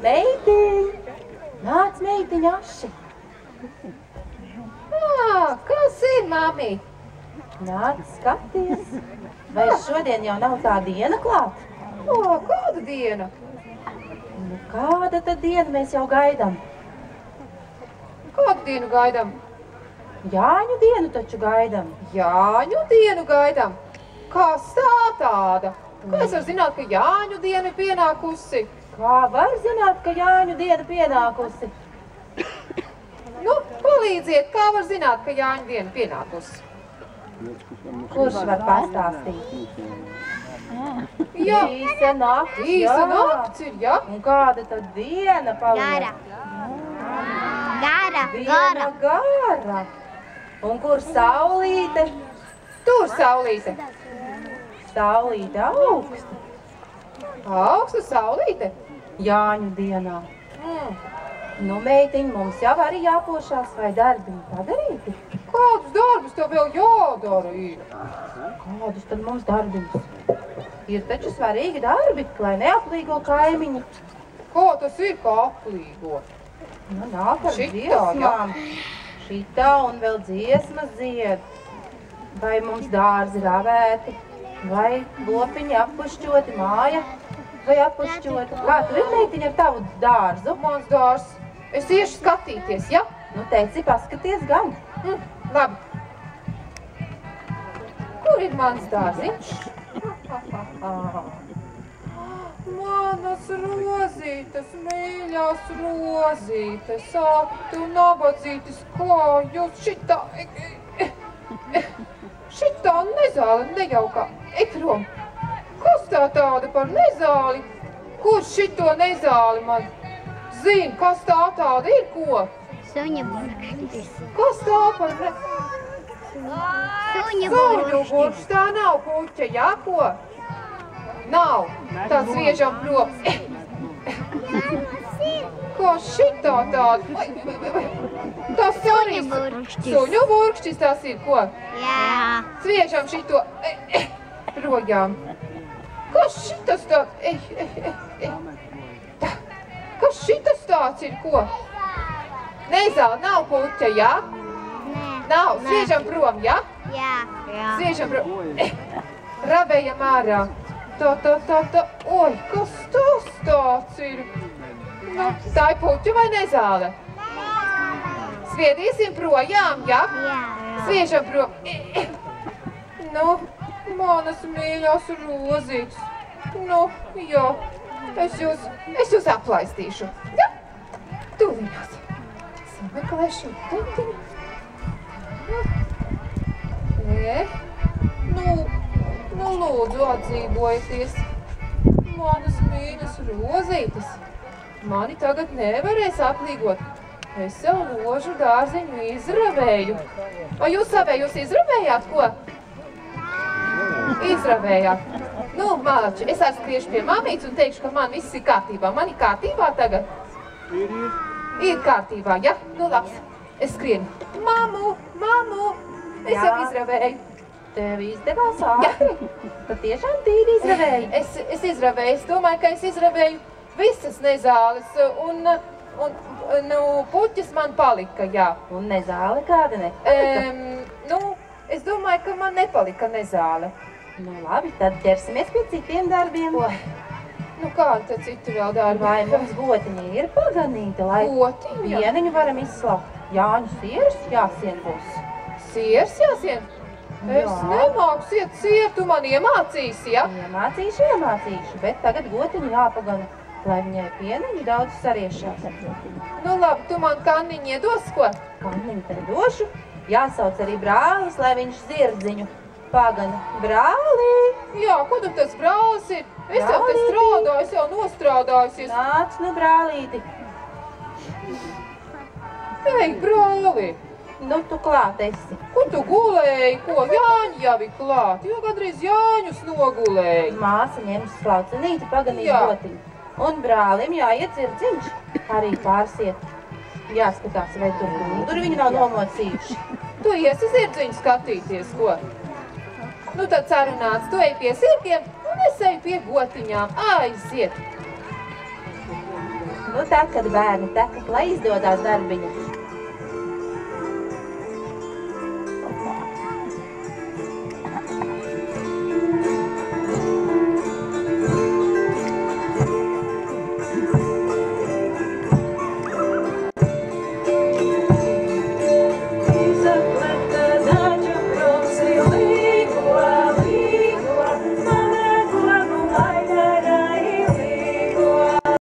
Meitiņ! Nāc, meitiņ, aši! Kas ir, mamī? Nāc, skaties! Vai šodien jau nav tā diena klāt? Kāda diena? Nu, kāda tad diena mēs jau gaidām? Kādu dienu gaidām? Jāņu dienu taču gaidām. Jāņu dienu gaidām? Kas tā tāda? Kā es varu zināt, ka Jāņu diena ir pienākusi? Kā var zināt, ka Jāņu diena pienākusi? Nu, palīdziet, kā var zināt, ka Jāņu diena pienākusi? Kurš var pastāstīt? Jā, Īsa nakts, īsa nakts ir, jā. Un kāda tad diena paliek? Diena gara. Un kur saulīte? Tur saulīte. Saulīte augsta. Augsta saulīte? Jāņu dienā. Nu, meitiņ, mums jau arī jāpošās vai darbiņi padarīti? Kādus darbus tev vēl jādara ir? Kādus tad mums darbiņus? Ir taču svarīgi darbi, lai neaplīgo kaimiņi. Kā tas ir, kā aplīgo? Nu, nāk ar Šitā, dziesmām. Šitā un vēl dziesmas dzied. Vai mums dārzi ravēti, vai lopiņi appušķoti māja, vai appušķoti. Kā tur ir, meitiņ, ar tavu dārzu? Mans dārs. Es iešu skatīties, ja? Nu, teici, paskaties gan. Labi. Kur ir mans dārziņš? Manas rozītes, mīļās rozītes, ak, tu nabadzītes, kā jūs šitā nezāle nejaukā. Ej prom. Kas tā tāda par nezāli? Kurš šito nezāli man zina, kas tā tāda ir, ko? Suņa burkštis. Kas tā par Suņa Suņu burkštis, tā nav puķa, jā, ko? Nav. Tā sviežam prom. Kā šitā tāda? Tas Suņa burkštis. Suņu burkštis tas ir, ko? Jā. Sviežam šito projām. Kas šitas tāds? Kas šitas tāds ir, ko? Nezāle, nav puķa, jā? Nav. Sviežam prom, jā? Jā. Sviežam prom. Rabējam ārā. Tā. Oi, kas tas tāds ir? Nu, tā ir puķa vai nezāle? Sviedīsim projām, jā? Sviežam prom. Nu, manas mīļās rozītes. Nu, jā. Es jūs aplaistīšu. Ja? Tūliņās. Sameklēšu. Nu, lūdzu, atdzīvojieties. Manas mīļas rozītes. Mani tagad nevarēs aplīgot. Es jau ložu dārziņu izravēju. Vai jūs savējus izravējāt, ko? Izravējāt. Nu, mālači, es atskriešu pie mamītes un teikšu, ka man viss ir kārtībā. Man ir kārtībā tagad? Ir kārtībā, ja? Nu, labs. Es skrienu. Mamu! Es jau izravēju. Tev izdevās ātri? Tad tiešām tīri izravēji? Es izravēju. Es domāju, ka es izravēju visas nezāles un puķis man palika, jā. Un nezāle kāda nepalika? Es domāju, ka man nepalika nezāle. Nu labi, tad ķersimies pie citiem darbiem. Nu kādi tad citi vēl darbi? Vai mums gotiņa ir paganīta, lai vieniņu varam izslaukt? Jāņu sieras jāsien būs. Siers jāsien? Es nemāku siet sieru, tu man iemācīsi, ja? Iemācīšu, bet tagad gotiņu jāpagana, lai viņai pieniņu daudz sariešās. Nu labi, tu man kanniņu iedos, ko? Kanniņu tad došu. Jāsauc arī brālis, lai viņš zirdziņu pagana. Brālī! Jā, ko tad tas brālis ir? Es jau te strādāju, es jau nostrādājusies. Nāc, nu brālīti. Ej, brāli! Nu, tu klāt esi. Kur tu gulēji? Ko? Jāņi jau ir klāt. Jo gadreiz Jāņus nogulēji. Māsa ņems slaucenīti, paganīt gotiņu. Un brālim jāiet zirdziņš. Arī pārsiet. Jāskatās, vai tur gunduri viņi nav nomocījuši. Tu iesi zirdziņu skatīties, ko? Nu tad sarunāts, tu ej pie zirgiem un es eju pie gotiņām. Aiziet! Nu, tad, kad bērni tekat, lai izdodās darbiņa.